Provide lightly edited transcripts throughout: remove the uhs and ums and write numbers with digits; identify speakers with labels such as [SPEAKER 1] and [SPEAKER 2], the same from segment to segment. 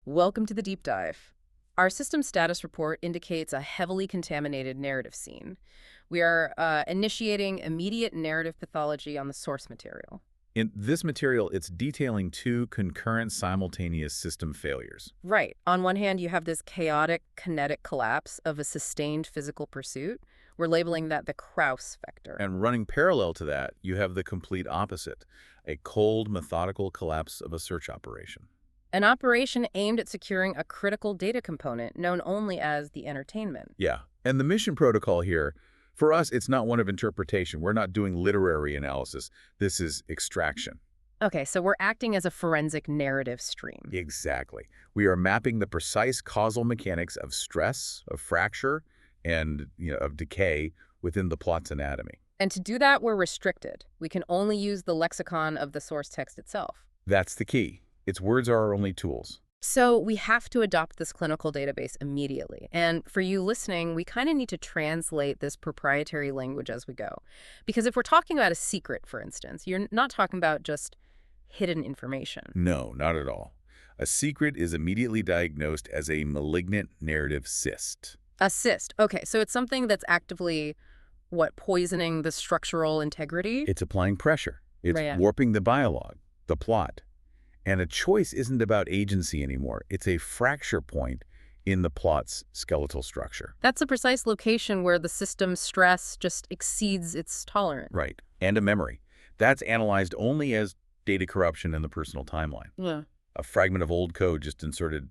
[SPEAKER 1] Welcome to the deep dive. Our system status report indicates a heavily contaminated narrative scene. We are initiating immediate narrative pathology on the source material.
[SPEAKER 2] In this material, it's detailing two concurrent simultaneous system failures.
[SPEAKER 1] Right. On one hand, you have this chaotic kinetic collapse of a sustained physical pursuit. We're labeling that the Krause vector.
[SPEAKER 2] And running parallel to that, you have the complete opposite, a cold, methodical collapse of a search operation.
[SPEAKER 1] An operation aimed at securing a critical data component known only as the entertainment.
[SPEAKER 2] Yeah, and the mission protocol here, for us, it's not one of interpretation. We're not doing literary analysis. This is extraction.
[SPEAKER 1] Okay, so we're acting as a forensic narrative stream.
[SPEAKER 2] Exactly. We are mapping the precise causal mechanics of stress, of fracture, and of decay within the plot's anatomy.
[SPEAKER 1] And to do that, we're restricted. We can only use the lexicon of the source text itself.
[SPEAKER 2] That's the key. Its words are our only tools.
[SPEAKER 1] So we have to adopt this clinical database immediately. And for you listening, we kind of need to translate this proprietary language as we go. Because if we're talking about a secret, for instance, you're not talking about just hidden information.
[SPEAKER 2] No, not at all. A secret is immediately diagnosed as a malignant narrative cyst.
[SPEAKER 1] A cyst. Okay, so it's something that's actively, poisoning the structural integrity?
[SPEAKER 2] It's applying pressure. It's
[SPEAKER 1] Right.
[SPEAKER 2] warping the dialogue, the plot. And a choice isn't about agency anymore. It's a fracture point in the plot's skeletal structure.
[SPEAKER 1] That's a precise location where the system's stress just exceeds its tolerance.
[SPEAKER 2] Right. And a memory. That's analyzed only as data corruption in the personal timeline.
[SPEAKER 1] Yeah.
[SPEAKER 2] A fragment of old code just inserted,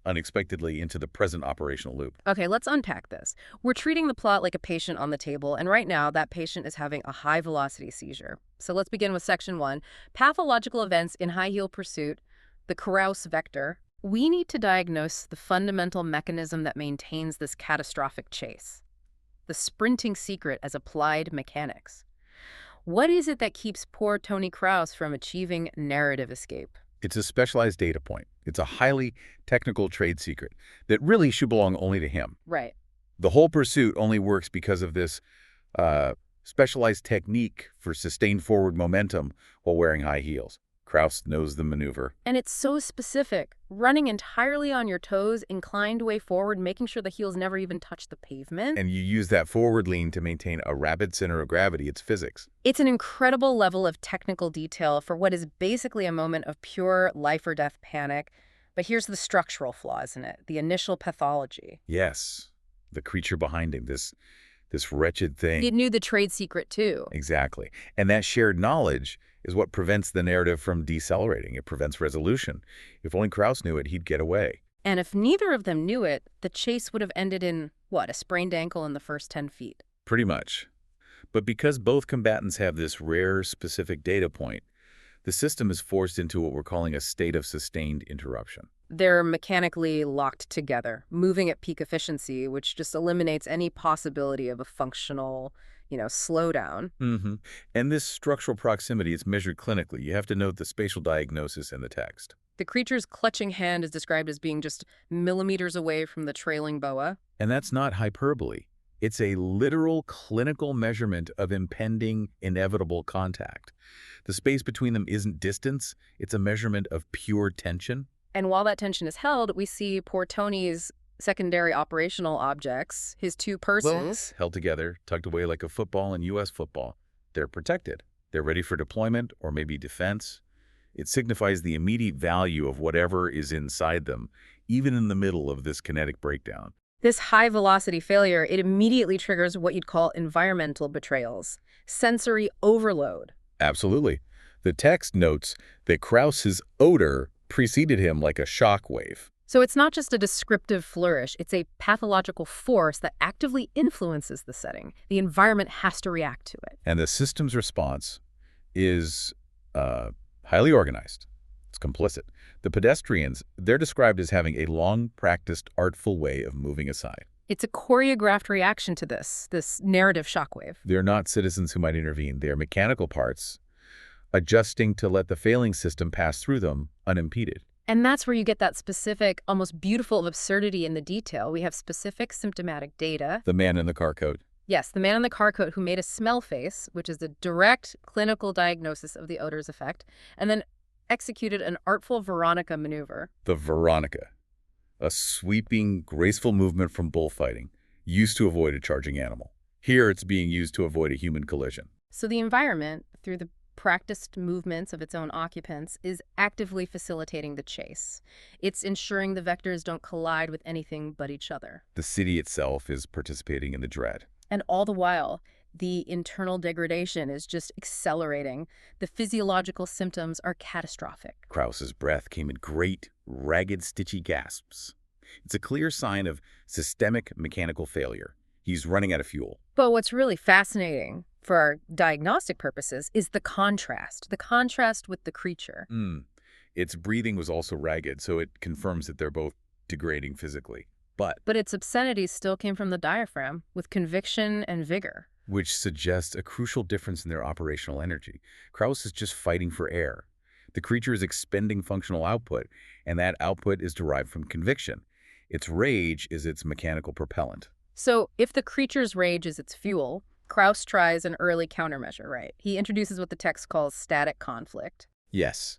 [SPEAKER 2] unexpectedly into the present operational loop.
[SPEAKER 1] Okay, let's unpack this. We're treating the plot like a patient on the table, and right now that patient is having a high-velocity seizure. So let's begin with section 1. Pathological events in high-heel pursuit, the Krause vector. We need to diagnose the fundamental mechanism that maintains this catastrophic chase. The sprinting secret as applied mechanics. What is it that keeps poor Tony Krause from achieving narrative escape?
[SPEAKER 2] It's a specialized data point. It's a highly technical trade secret that really should belong only to him.
[SPEAKER 1] Right.
[SPEAKER 2] The whole pursuit only works because of this specialized technique for sustained forward momentum while wearing high heels. Krause knows the maneuver.
[SPEAKER 1] And it's so specific. Running entirely on your toes, inclined way forward, making sure the heels never even touch the pavement.
[SPEAKER 2] And you use that forward lean to maintain a rapid center of gravity. It's physics.
[SPEAKER 1] It's an incredible level of technical detail for what is basically a moment of pure life or death panic. But here's the structural flaws in it, the initial pathology.
[SPEAKER 2] Yes, the creature behind him, this wretched thing.
[SPEAKER 1] It knew the trade secret, too.
[SPEAKER 2] Exactly. And that shared knowledge is what prevents the narrative from decelerating. It prevents resolution. If only Krause knew it, he'd get away.
[SPEAKER 1] And if neither of them knew it, the chase would have ended in, a sprained ankle in the first 10 feet.
[SPEAKER 2] Pretty much. But because both combatants have this rare, specific data point, the system is forced into what we're calling a state of sustained interruption.
[SPEAKER 1] They're mechanically locked together, moving at peak efficiency, which just eliminates any possibility of a functional, slowdown.
[SPEAKER 2] And this structural proximity is measured clinically. You have to note the spatial diagnosis in the text.
[SPEAKER 1] The creature's clutching hand is described as being just millimeters away from the trailing boa.
[SPEAKER 2] And that's not hyperbole. It's a literal clinical measurement of impending, inevitable contact. The space between them isn't distance. It's a measurement of pure tension.
[SPEAKER 1] And while that tension is held, we see poor Tony's secondary operational objects, his two persons.
[SPEAKER 2] Held together, tucked away like a football in U.S. football. They're protected. They're ready for deployment or maybe defense. It signifies the immediate value of whatever is inside them, even in the middle of this kinetic breakdown.
[SPEAKER 1] This high-velocity failure, it immediately triggers what you'd call environmental betrayals, sensory overload.
[SPEAKER 2] Absolutely. The text notes that Krause's odor preceded him like a shock wave.
[SPEAKER 1] So it's not just a descriptive flourish, it's a pathological force that actively influences the setting. The environment has to react to it.
[SPEAKER 2] And the system's response is highly organized. It's complicit. The pedestrians, they're described as having a long-practiced, artful way of moving aside.
[SPEAKER 1] It's a choreographed reaction to this narrative shockwave.
[SPEAKER 2] They're not citizens who might intervene. They're mechanical parts adjusting to let the failing system pass through them unimpeded.
[SPEAKER 1] And that's where you get that specific, almost beautiful absurdity in the detail. We have specific symptomatic data.
[SPEAKER 2] The man in the car coat.
[SPEAKER 1] Yes, the man in the car coat who made a smell face, which is the direct clinical diagnosis of the odor's effect, and then executed an artful Veronica maneuver.
[SPEAKER 2] The Veronica. a sweeping, graceful movement from bullfighting, used to avoid a charging animal. Here, it's being used to avoid a human collision.
[SPEAKER 1] So the environment, through the practiced movements of its own occupants, is actively facilitating the chase. It's ensuring the vectors don't collide with anything but each other.
[SPEAKER 2] The city itself is participating in the dread.
[SPEAKER 1] And all the while, the internal degradation is just accelerating. The physiological symptoms are catastrophic.
[SPEAKER 2] Krause's breath came in great, ragged, stitchy gasps. It's a clear sign of systemic mechanical failure. He's running out of fuel.
[SPEAKER 1] But what's really fascinating for our diagnostic purposes is the contrast with the creature.
[SPEAKER 2] Its breathing was also ragged, so it confirms that they're both degrading physically. But
[SPEAKER 1] its obscenity still came from the diaphragm, with conviction and vigor.
[SPEAKER 2] which suggests a crucial difference in their operational energy. Krause is just fighting for air. The creature is expending functional output, and that output is derived from conviction. Its rage is its mechanical propellant.
[SPEAKER 1] So if the creature's rage is its fuel, Krause tries an early countermeasure, right? He introduces what the text calls static conflict.
[SPEAKER 2] Yes.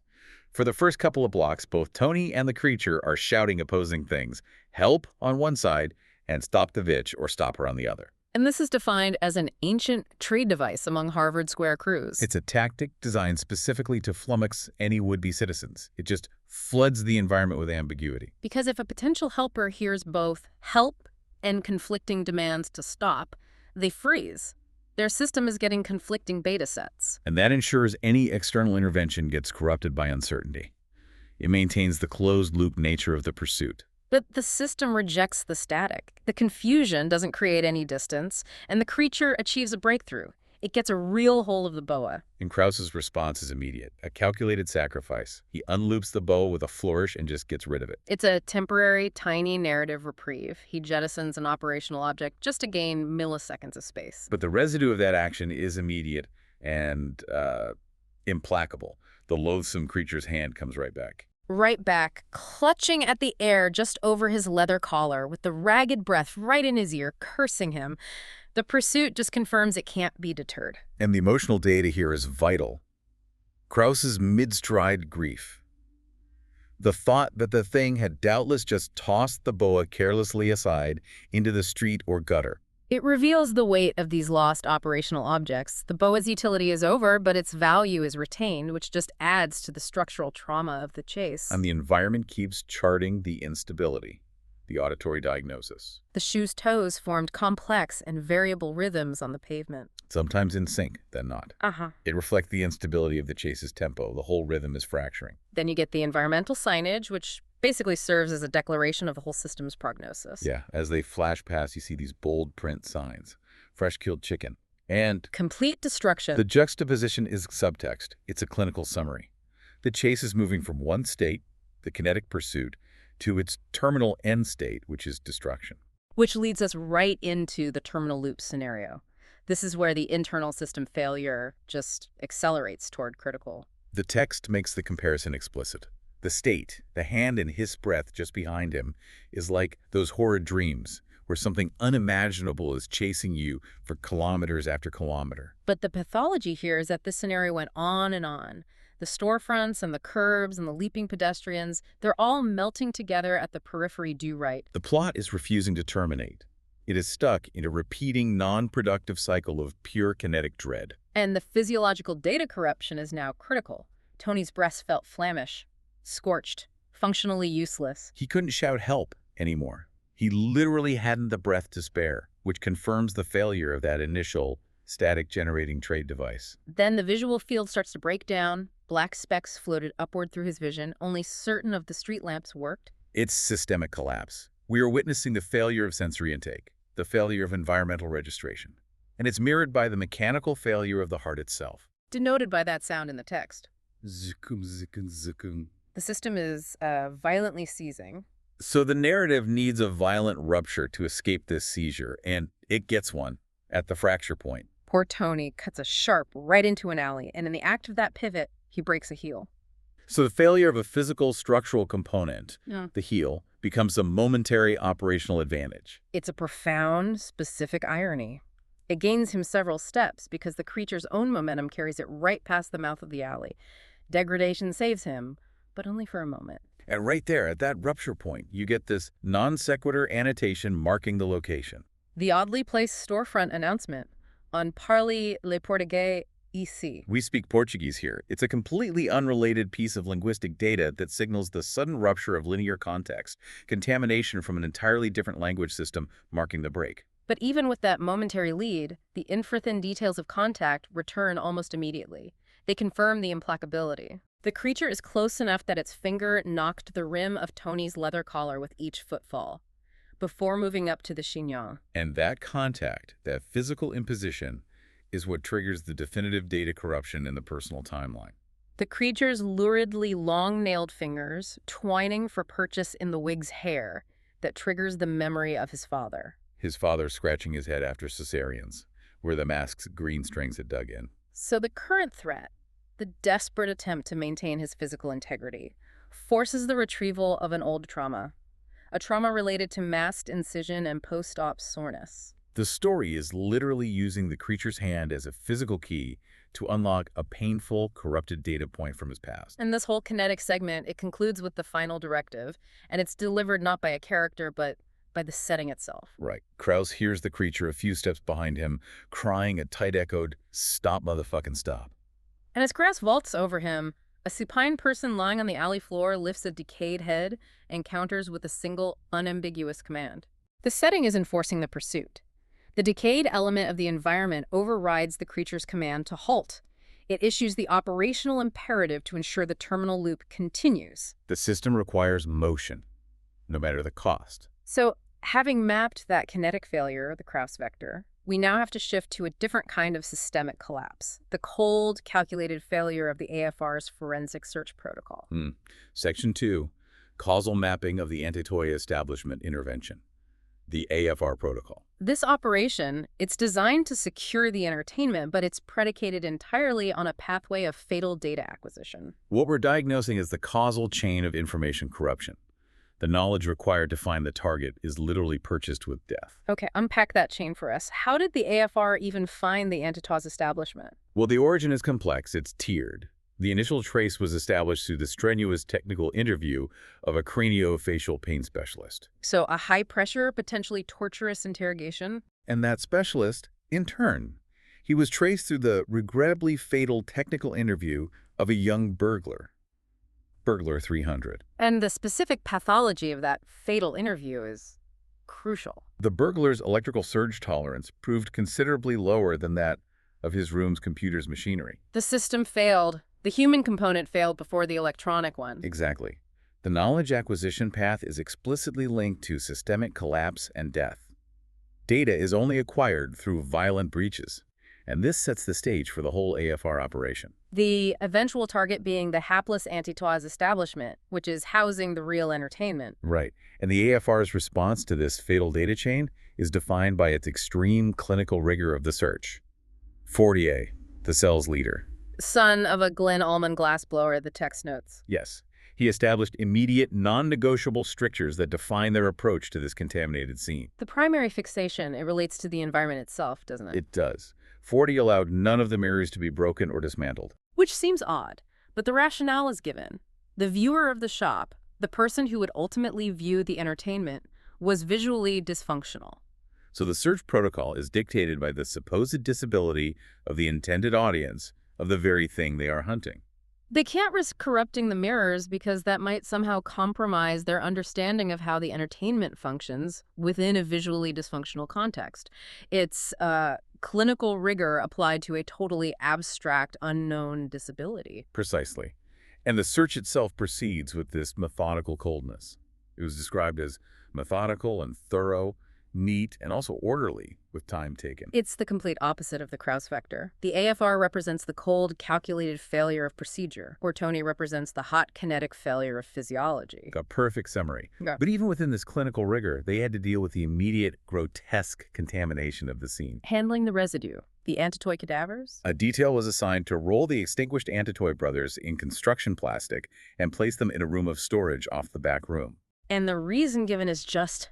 [SPEAKER 2] For the first couple of blocks, both Tony and the creature are shouting opposing things. Help on one side and stop the vitch or stop her on the other.
[SPEAKER 1] And this is defined as an ancient trade device among Harvard Square crews.
[SPEAKER 2] It's a tactic designed specifically to flummox any would-be citizens. It just floods the environment with ambiguity.
[SPEAKER 1] Because if a potential helper hears both help and conflicting demands to stop, they freeze. Their system is getting conflicting beta sets.
[SPEAKER 2] And that ensures any external intervention gets corrupted by uncertainty. It maintains the closed-loop nature of the pursuit.
[SPEAKER 1] But the system rejects the static. The confusion doesn't create any distance, and the creature achieves a breakthrough. It gets a real hold of the boa.
[SPEAKER 2] And Krause's response is immediate, a calculated sacrifice. He unloops the boa with a flourish and just gets rid of it.
[SPEAKER 1] It's a temporary, tiny narrative reprieve. He jettisons an operational object just to gain milliseconds of space.
[SPEAKER 2] But the residue of that action is immediate and implacable. The loathsome creature's hand comes right back.
[SPEAKER 1] Right back, clutching at the air just over his leather collar, with the ragged breath right in his ear, cursing him. The pursuit just confirms it can't be deterred.
[SPEAKER 2] And the emotional data here is vital. Krause's mid-stride grief. The thought that the thing had doubtless just tossed the boa carelessly aside into the street or gutter.
[SPEAKER 1] It reveals the weight of these lost operational objects. The boa's utility is over, but its value is retained, which just adds to the structural trauma of the chase.
[SPEAKER 2] And the environment keeps charting the instability, the auditory diagnosis.
[SPEAKER 1] The shoe's toes formed complex and variable rhythms on the pavement.
[SPEAKER 2] Sometimes in sync, then not. It reflects the instability of the chase's tempo. The whole rhythm is fracturing.
[SPEAKER 1] Then you get the environmental signage, which basically serves as a declaration of the whole system's prognosis.
[SPEAKER 2] Yeah, as they flash past, you see these bold print signs. Fresh killed chicken. And
[SPEAKER 1] complete destruction.
[SPEAKER 2] The juxtaposition is subtext. It's a clinical summary. The chase is moving from one state, the kinetic pursuit, to its terminal end state, which is destruction.
[SPEAKER 1] Which leads us right into the terminal loop scenario. This is where the internal system failure just accelerates toward critical.
[SPEAKER 2] The text makes the comparison explicit. The state, the hand in his breath just behind him, is like those horrid dreams where something unimaginable is chasing you for kilometers after kilometer.
[SPEAKER 1] But the pathology here is that this scenario went on and on. The storefronts and the curbs and the leaping pedestrians, they're all melting together at the periphery due right.
[SPEAKER 2] The plot is refusing to terminate. It is stuck in a repeating, non-productive cycle of pure kinetic dread.
[SPEAKER 1] And the physiological data corruption is now critical. Tony's breast felt flammish, scorched, functionally useless.
[SPEAKER 2] He couldn't shout help anymore. He literally hadn't the breath to spare, which confirms the failure of that initial static generating trade device.
[SPEAKER 1] Then the visual field starts to break down. Black specks floated upward through his vision. Only certain of the street lamps worked.
[SPEAKER 2] It's systemic collapse. We are witnessing the failure of sensory intake, the failure of environmental registration. And it's mirrored by the mechanical failure of the heart itself.
[SPEAKER 1] Denoted by that sound in the text.
[SPEAKER 2] Zukum, zukum, zukum.
[SPEAKER 1] The system is violently seizing.
[SPEAKER 2] So the narrative needs a violent rupture to escape this seizure, and it gets one at the fracture point.
[SPEAKER 1] Poor Tony cuts a sharp right into an alley, and in the act of that pivot, he breaks a heel.
[SPEAKER 2] So the failure of a physical structural component,
[SPEAKER 1] Yeah.
[SPEAKER 2] the heel, becomes a momentary operational advantage.
[SPEAKER 1] It's a profound, specific irony. It gains him several steps because the creature's own momentum carries it right past the mouth of the alley. Degradation saves him, but only for a moment.
[SPEAKER 2] And right there, at that rupture point, you get this non sequitur annotation marking the location.
[SPEAKER 1] The oddly placed storefront announcement on Parle le Portugais ici.
[SPEAKER 2] We speak Portuguese here. It's a completely unrelated piece of linguistic data that signals the sudden rupture of linear context, contamination from an entirely different language system marking the break.
[SPEAKER 1] But even with that momentary lead, the infra-thin details of contact return almost immediately. They confirm the implacability. The creature is close enough that its finger knocked the rim of Tony's leather collar with each footfall, before moving up to the chignon.
[SPEAKER 2] And that contact, that physical imposition, is what triggers the definitive data corruption in the personal timeline.
[SPEAKER 1] The creature's luridly long-nailed fingers twining for purchase in the wig's hair that triggers the memory of his father.
[SPEAKER 2] His father scratching his head after cesareans, where the mask's green strings had dug in.
[SPEAKER 1] So the current threat, the desperate attempt to maintain his physical integrity, forces the retrieval of an old trauma, a trauma related to masked incision and post-op soreness.
[SPEAKER 2] The story is literally using the creature's hand as a physical key to unlock a painful, corrupted data point from his past.
[SPEAKER 1] And this whole kinetic segment, it concludes with the final directive, and it's delivered not by a character, but by the setting itself.
[SPEAKER 2] Right. Krause hears the creature a few steps behind him, crying a tight-echoed, "Stop, motherfucking stop."
[SPEAKER 1] And as Krause vaults over him, a supine person lying on the alley floor lifts a decayed head and counters with a single, unambiguous command. The setting is enforcing the pursuit. The decayed element of the environment overrides the creature's command to halt. It issues the operational imperative to ensure the terminal loop continues.
[SPEAKER 2] The system requires motion, no matter the cost.
[SPEAKER 1] So, having mapped that kinetic failure, the Krause vector, we now have to shift to a different kind of systemic collapse, the cold, calculated failure of the AFR's forensic search protocol.
[SPEAKER 2] Section 2, causal mapping of the Antitoy establishment intervention, the AFR protocol.
[SPEAKER 1] This operation, it's designed to secure the entertainment, but it's predicated entirely on a pathway of fatal data acquisition.
[SPEAKER 2] What we're diagnosing is the causal chain of information corruption. The knowledge required to find the target is literally purchased with death.
[SPEAKER 1] Okay, unpack that chain for us. How did the AFR even find the Antitoy's establishment?
[SPEAKER 2] Well, the origin is complex. It's tiered. The initial trace was established through the strenuous technical interview of a craniofacial pain specialist.
[SPEAKER 1] So a high-pressure, potentially torturous interrogation?
[SPEAKER 2] And that specialist, in turn, he was traced through the regrettably fatal technical interview of a young burglar. Burglar 300.
[SPEAKER 1] And the specific pathology of that fatal interview is crucial.
[SPEAKER 2] The burglar's electrical surge tolerance proved considerably lower than that of his room's computer's machinery.
[SPEAKER 1] The system failed. The human component failed before the electronic one.
[SPEAKER 2] Exactly. The knowledge acquisition path is explicitly linked to systemic collapse and death. Data is only acquired through violent breaches, and this sets the stage for the whole AFR operation.
[SPEAKER 1] The eventual target being the hapless Antitoy's establishment, which is housing the real entertainment.
[SPEAKER 2] Right. And the AFR's response to this fatal data chain is defined by its extreme clinical rigor of the search. Fortier, the cell's leader.
[SPEAKER 1] Son of a Glen Allman glassblower, the text notes.
[SPEAKER 2] Yes. He established immediate, non-negotiable strictures that define their approach to this contaminated scene.
[SPEAKER 1] The primary fixation, it relates to the environment itself, doesn't it?
[SPEAKER 2] It does. Forty allowed none of the mirrors to be broken or dismantled.
[SPEAKER 1] Which seems odd, but the rationale is given. The viewer of the shop, the person who would ultimately view the entertainment, was visually dysfunctional.
[SPEAKER 2] So the search protocol is dictated by the supposed disability of the intended audience of the very thing they are hunting.
[SPEAKER 1] They can't risk corrupting the mirrors because that might somehow compromise their understanding of how the entertainment functions within a visually dysfunctional context. It's clinical rigor applied to a totally abstract, unknown disability.
[SPEAKER 2] Precisely. And the search itself proceeds with this methodical coldness. It was described as methodical and thorough, neat, and also orderly, with time taken.
[SPEAKER 1] It's the complete opposite of the Krause vector. The AFR represents the cold, calculated failure of procedure, or Tony represents the hot, kinetic failure of physiology.
[SPEAKER 2] A perfect summary.
[SPEAKER 1] Yeah.
[SPEAKER 2] But even within this clinical rigor, they had to deal with the immediate, grotesque contamination of the scene.
[SPEAKER 1] Handling the residue. The Antitoy cadavers?
[SPEAKER 2] A detail was assigned to roll the extinguished Antitoy brothers in construction plastic and place them in a room of storage off the back room.
[SPEAKER 1] And the reason given is just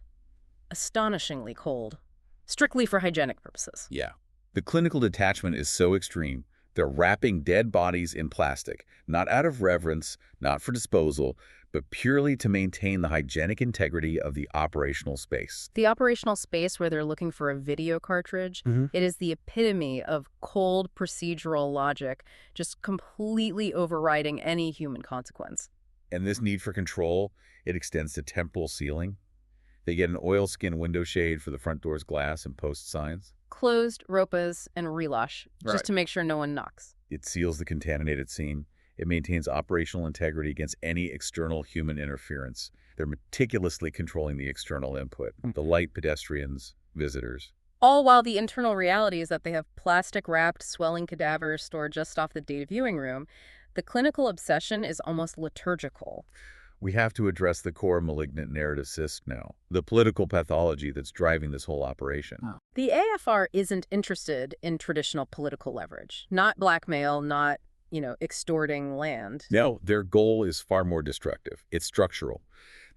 [SPEAKER 1] astonishingly cold, strictly for hygienic purposes.
[SPEAKER 2] Yeah. The clinical detachment is so extreme, they're wrapping dead bodies in plastic, not out of reverence, not for disposal, but purely to maintain the hygienic integrity of the operational space.
[SPEAKER 1] The operational space where they're looking for a video cartridge, it is the epitome of cold procedural logic, just completely overriding any human consequence.
[SPEAKER 2] And this need for control, it extends to temporal sealing. They get an oilskin window shade for the front door's glass and post signs.
[SPEAKER 1] Closed, ropas, and relash,
[SPEAKER 2] Right.
[SPEAKER 1] just to make sure no one knocks.
[SPEAKER 2] It seals the contaminated scene. It maintains operational integrity against any external human interference. They're meticulously controlling the external input, the light, pedestrians, visitors.
[SPEAKER 1] All while the internal reality is that they have plastic-wrapped, swelling cadavers stored just off the data viewing room. The clinical obsession is almost liturgical.
[SPEAKER 2] We have to address the core malignant narrative cyst now, the political pathology that's driving this whole operation.
[SPEAKER 1] The AFR isn't interested in traditional political leverage, not blackmail, not, extorting land.
[SPEAKER 2] No, their goal is far more destructive. It's structural.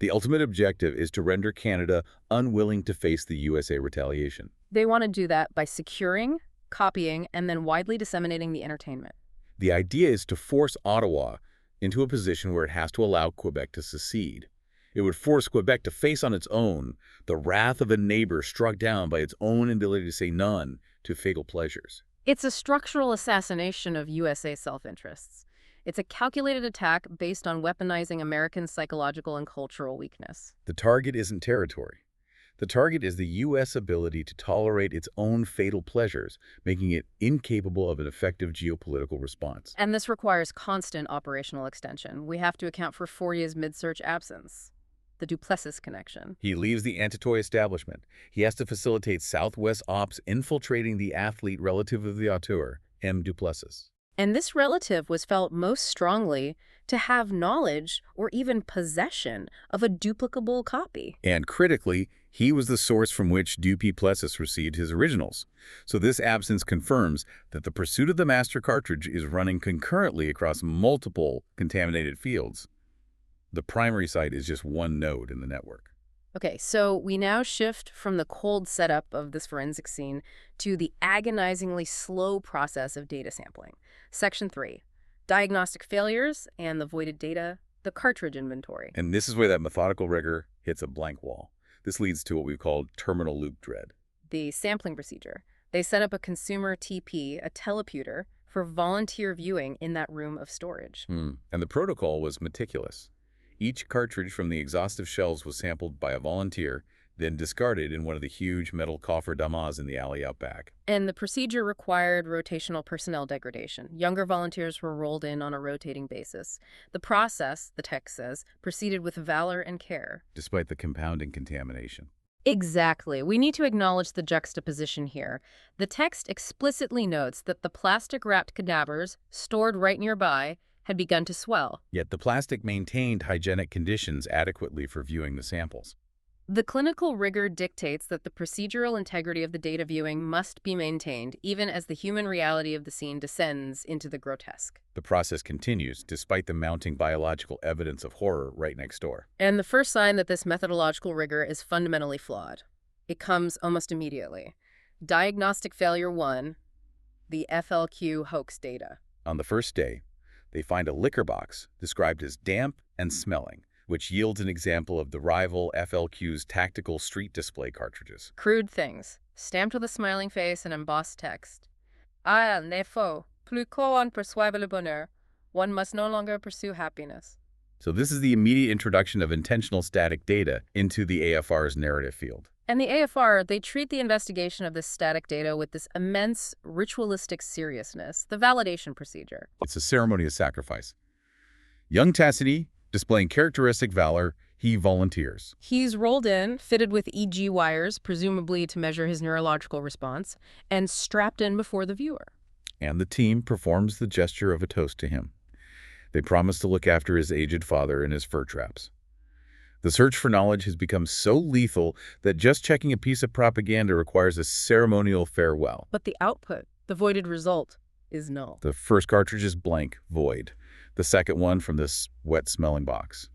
[SPEAKER 2] The ultimate objective is to render Canada unwilling to face the USA retaliation.
[SPEAKER 1] They want to do that by securing, copying, and then widely disseminating the entertainment.
[SPEAKER 2] The idea is to force Ottawa into a position where it has to allow Quebec to secede. It would force Quebec to face on its own the wrath of a neighbor struck down by its own inability to say none to fatal pleasures.
[SPEAKER 1] It's a structural assassination of USA self-interests. It's a calculated attack based on weaponizing American psychological and cultural weakness.
[SPEAKER 2] The target isn't territory. The target is the U.S. ability to tolerate its own fatal pleasures, making it incapable of an effective geopolitical response.
[SPEAKER 1] And this requires constant operational extension. We have to account for Fourier's mid-search absence, the Duplessis connection.
[SPEAKER 2] He leaves the Antitoy establishment. He has to facilitate Southwest ops infiltrating the athlete relative of the auteur, M. Duplessis.
[SPEAKER 1] And this relative was felt most strongly to have knowledge or even possession of a duplicable copy.
[SPEAKER 2] And critically, he was the source from which Duplessis received his originals. So this absence confirms that the pursuit of the master cartridge is running concurrently across multiple contaminated fields. The primary site is just one node in the network.
[SPEAKER 1] Okay, so we now shift from the cold setup of this forensic scene to the agonizingly slow process of data sampling. Section 3, diagnostic failures and the voided data, the cartridge inventory.
[SPEAKER 2] And this is where that methodical rigor hits a blank wall. This leads to what we've called terminal loop dread.
[SPEAKER 1] The sampling procedure. They set up a consumer TP, a teleputer, for volunteer viewing in that room of storage.
[SPEAKER 2] And the protocol was meticulous. Each cartridge from the exhaustive shells was sampled by a volunteer, then discarded in one of the huge metal coffre-damas in the alley out back.
[SPEAKER 1] And the procedure required rotational personnel degradation. Younger volunteers were rolled in on a rotating basis. The process, the text says, proceeded with valor and care.
[SPEAKER 2] Despite the compounding contamination.
[SPEAKER 1] Exactly. We need to acknowledge the juxtaposition here. The text explicitly notes that the plastic-wrapped cadavers, stored right nearby, had begun to swell.
[SPEAKER 2] Yet the plastic maintained hygienic conditions adequately for viewing the samples.
[SPEAKER 1] The clinical rigor dictates that the procedural integrity of the data viewing must be maintained, even as the human reality of the scene descends into the grotesque.
[SPEAKER 2] The process continues, despite the mounting biological evidence of horror right next door.
[SPEAKER 1] And the first sign that this methodological rigor is fundamentally flawed. It comes almost immediately. Diagnostic failure 1, the FLQ hoax data.
[SPEAKER 2] On the first day, they find a liquor box described as damp and smelling, which yields an example of the rival FLQ's tactical street display cartridges.
[SPEAKER 1] Crude things, stamped with a smiling face and embossed text. Ah, n'est faux. Plus qu'on perçoive le bonheur, one must no longer pursue happiness.
[SPEAKER 2] So this is the immediate introduction of intentional static data into the AFR's narrative field.
[SPEAKER 1] And the AFR, they treat the investigation of this static data with this immense ritualistic seriousness, the validation procedure.
[SPEAKER 2] It's a ceremony of sacrifice. Young Tassity, displaying characteristic valor, he volunteers.
[SPEAKER 1] He's rolled in, fitted with EG wires, presumably to measure his neurological response, and strapped in before the viewer.
[SPEAKER 2] And the team performs the gesture of a toast to him. They promise to look after his aged father and his fur traps. The search for knowledge has become so lethal that just checking a piece of propaganda requires a ceremonial farewell.
[SPEAKER 1] But the output, the voided result, is null.
[SPEAKER 2] The first cartridge is blank, void. The second one from this wet-smelling box.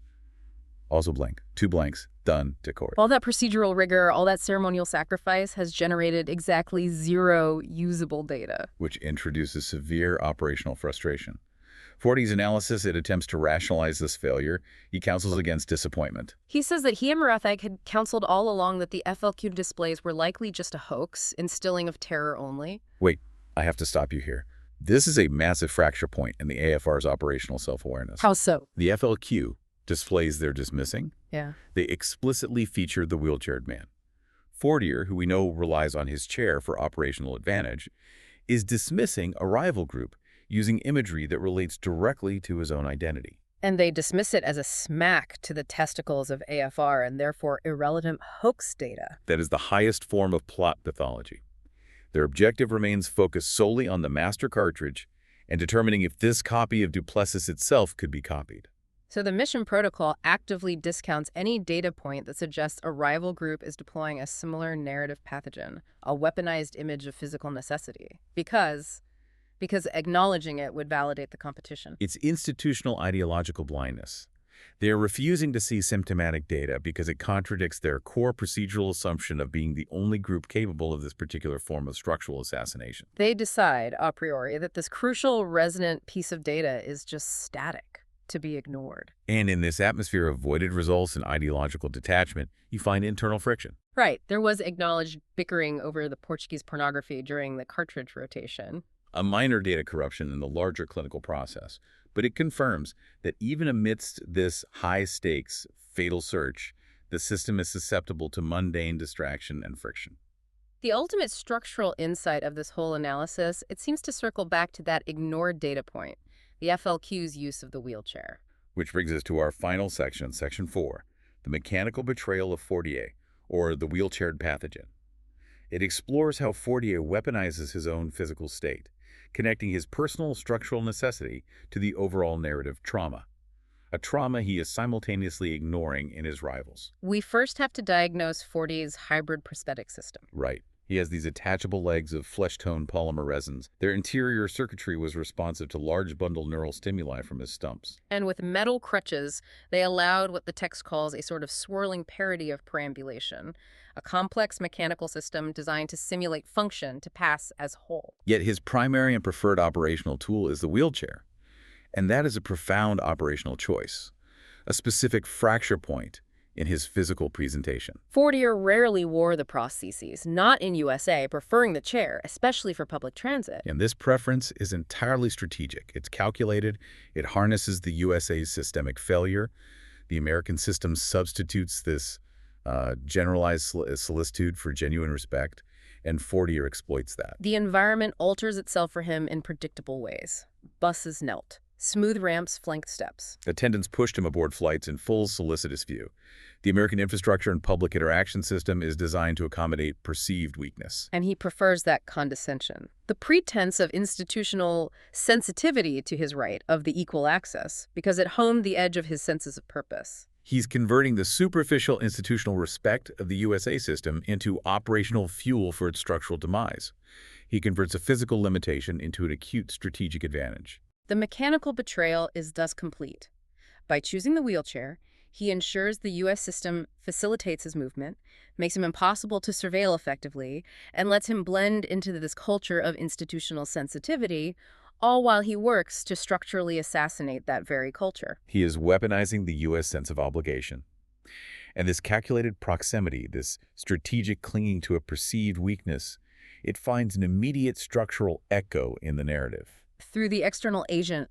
[SPEAKER 2] Also blank. 2 blanks, done, decored.
[SPEAKER 1] All that procedural rigor, all that ceremonial sacrifice has generated exactly 0 usable data.
[SPEAKER 2] Which introduces severe operational frustration. Forty's analysis, it attempts to rationalize this failure. He counsels against disappointment.
[SPEAKER 1] He says that he and Marathag had counseled all along that the FLQ displays were likely just a hoax, instilling of terror only.
[SPEAKER 2] Wait, I have to stop you here. This is a massive fracture point in the AFR's operational self-awareness.
[SPEAKER 1] How so?
[SPEAKER 2] The FLQ displays they're dismissing.
[SPEAKER 1] Yeah.
[SPEAKER 2] They explicitly feature the wheelchaired man. Fortier, who we know relies on his chair for operational advantage, is dismissing a rival group using imagery that relates directly to his own identity.
[SPEAKER 1] And they dismiss it as a smack to the testicles of AFR and therefore irrelevant hoax data.
[SPEAKER 2] That is the highest form of plot pathology. Their objective remains focused solely on the master cartridge and determining if this copy of Duplessis itself could be copied.
[SPEAKER 1] So the mission protocol actively discounts any data point that suggests a rival group is deploying a similar narrative pathogen, a weaponized image of physical necessity, because acknowledging it would validate the competition.
[SPEAKER 2] It's institutional ideological blindness. They are refusing to see symptomatic data because it contradicts their core procedural assumption of being the only group capable of this particular form of structural assassination.
[SPEAKER 1] They decide, a priori, that this crucial resonant piece of data is just static, to be ignored.
[SPEAKER 2] And in this atmosphere of voided results and ideological detachment, you find internal friction.
[SPEAKER 1] Right. There was acknowledged bickering over the Portuguese pornography during the cartridge rotation.
[SPEAKER 2] A minor data corruption in the larger clinical process, but it confirms that even amidst this high-stakes, fatal search, the system is susceptible to mundane distraction and friction.
[SPEAKER 1] The ultimate structural insight of this whole analysis, it seems to circle back to that ignored data point, the FLQ's use of the wheelchair.
[SPEAKER 2] Which brings us to our final section, Section 4, the mechanical betrayal of Fortier, or the wheelchaired pathogen. It explores how Fortier weaponizes his own physical state, connecting his personal structural necessity to the overall narrative trauma, a trauma he is simultaneously ignoring in his rivals.
[SPEAKER 1] We first have to diagnose Fortier's hybrid prosthetic system.
[SPEAKER 2] Right. He has these attachable legs of flesh-tone polymer resins. Their interior circuitry was responsive to large bundle neural stimuli from his stumps.
[SPEAKER 1] And with metal crutches, they allowed what the text calls a sort of swirling parody of perambulation, a complex mechanical system designed to simulate function to pass as whole.
[SPEAKER 2] Yet his primary and preferred operational tool is the wheelchair. And that is a profound operational choice, a specific fracture point in his physical presentation.
[SPEAKER 1] Fortier rarely wore the prostheses, not in USA, preferring the chair, especially for public transit.
[SPEAKER 2] And this preference is entirely strategic. It's calculated. It harnesses the USA's systemic failure. The American system substitutes this generalized solicitude for genuine respect, and Fortier exploits that.
[SPEAKER 1] The environment alters itself for him in predictable ways. Buses knelt. Smooth ramps flanked steps.
[SPEAKER 2] Attendants pushed him aboard flights in full solicitous view. The American infrastructure and public interaction system is designed to accommodate perceived weakness.
[SPEAKER 1] And he prefers that condescension. The pretense of institutional sensitivity to his right of the equal access, because it honed the edge of his senses of purpose.
[SPEAKER 2] He's converting the superficial institutional respect of the USA system into operational fuel for its structural demise. He converts a physical limitation into an acute strategic advantage.
[SPEAKER 1] The mechanical betrayal is thus complete. By choosing the wheelchair, he ensures the U.S. system facilitates his movement, makes him impossible to surveil effectively, and lets him blend into this culture of institutional sensitivity, all while he works to structurally assassinate that very culture.
[SPEAKER 2] He is weaponizing the U.S. sense of obligation. And this calculated proximity, this strategic clinging to a perceived weakness, it finds an immediate structural echo in the narrative.
[SPEAKER 1] Through the external agent,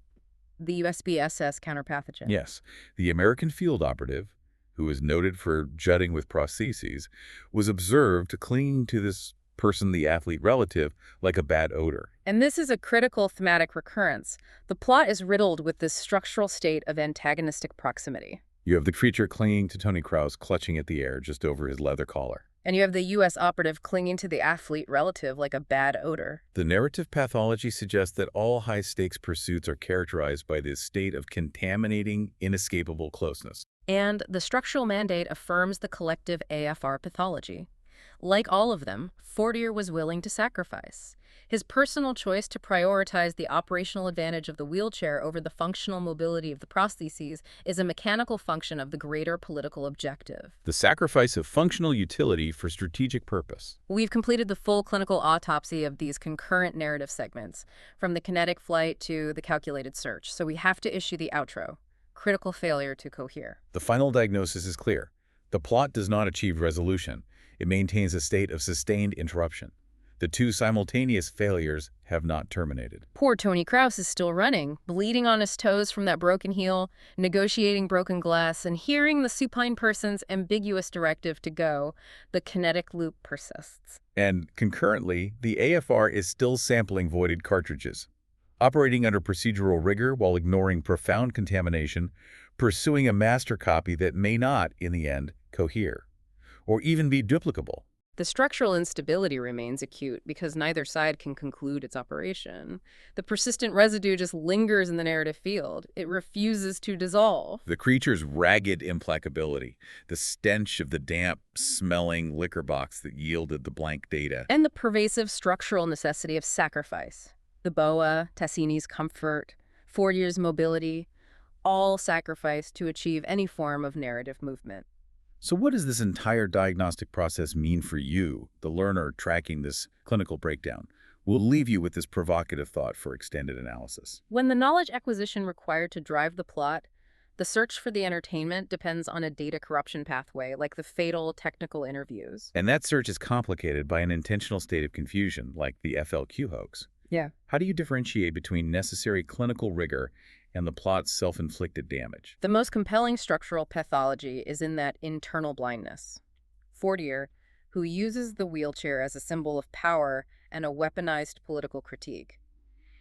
[SPEAKER 1] the USBSS counterpathogen.
[SPEAKER 2] Yes, the American field operative, who is noted for jutting with prostheses, was observed clinging to this person, the athlete relative, like a bad odor.
[SPEAKER 1] And this is a critical thematic recurrence. The plot is riddled with this structural state of antagonistic proximity.
[SPEAKER 2] You have the creature clinging to Tony Krause, clutching at the air just over his leather collar.
[SPEAKER 1] And you have the U.S. operative clinging to the athlete relative like a bad odor.
[SPEAKER 2] The narrative pathology suggests that all high-stakes pursuits are characterized by this state of contaminating, inescapable closeness.
[SPEAKER 1] And the structural mandate affirms the collective AFR pathology. Like all of them, Fortier was willing to sacrifice. His personal choice to prioritize the operational advantage of the wheelchair over the functional mobility of the prostheses is a mechanical function of the greater political objective.
[SPEAKER 2] The sacrifice of functional utility for strategic purpose.
[SPEAKER 1] We've completed the full clinical autopsy of these concurrent narrative segments, from the kinetic flight to the calculated search, so we have to issue the outro. Critical failure to cohere.
[SPEAKER 2] The final diagnosis is clear. The plot does not achieve resolution. It maintains a state of sustained interruption. The two simultaneous failures have not terminated.
[SPEAKER 1] Poor Tony Krause is still running, bleeding on his toes from that broken heel, negotiating broken glass, and hearing the supine person's ambiguous directive to go. The kinetic loop persists.
[SPEAKER 2] And concurrently, the AFR is still sampling voided cartridges, operating under procedural rigor while ignoring profound contamination, pursuing a master copy that may not, in the end, cohere, or even be duplicable.
[SPEAKER 1] The structural instability remains acute because neither side can conclude its operation. The persistent residue just lingers in the narrative field. It refuses to dissolve.
[SPEAKER 2] The creature's ragged implacability, the stench of the damp, smelling liquor box that yielded the blank data.
[SPEAKER 1] And the pervasive structural necessity of sacrifice. The boa, Tassini's comfort, 4 years mobility, all sacrificed to achieve any form of narrative movement.
[SPEAKER 2] So what does this entire diagnostic process mean for you, the learner tracking this clinical breakdown? We'll leave you with this provocative thought for extended analysis.
[SPEAKER 1] When the knowledge acquisition required to drive the plot, the search for the entertainment depends on a data corruption pathway, like the fatal technical interviews.
[SPEAKER 2] And that search is complicated by an intentional state of confusion, like the FLQ hoax.
[SPEAKER 1] Yeah.
[SPEAKER 2] How do you differentiate between necessary clinical rigor and the plot's self-inflicted damage?
[SPEAKER 1] The most compelling structural pathology is in that internal blindness. Fortier, who uses the wheelchair as a symbol of power and a weaponized political critique.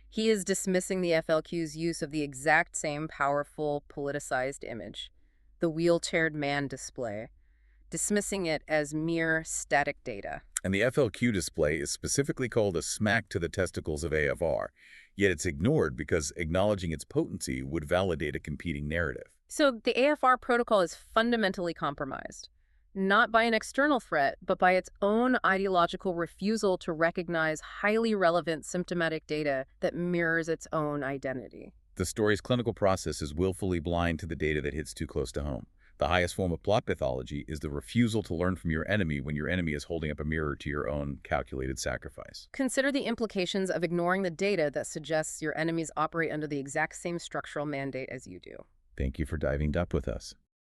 [SPEAKER 1] He is dismissing the FLQ's use of the exact same powerful, politicized image, the wheelchaired man display, dismissing it as mere static data.
[SPEAKER 2] And the FLQ display is specifically called a smack to the testicles of AFR, yet it's ignored because acknowledging its potency would validate a competing narrative.
[SPEAKER 1] So the AFR protocol is fundamentally compromised, not by an external threat, but by its own ideological refusal to recognize highly relevant symptomatic data that mirrors its own identity.
[SPEAKER 2] The story's clinical process is willfully blind to the data that hits too close to home. The highest form of plot pathology is the refusal to learn from your enemy when your enemy is holding up a mirror to your own calculated sacrifice.
[SPEAKER 1] Consider the implications of ignoring the data that suggests your enemies operate under the exact same structural mandate as you do.
[SPEAKER 2] Thank you for diving deep with us.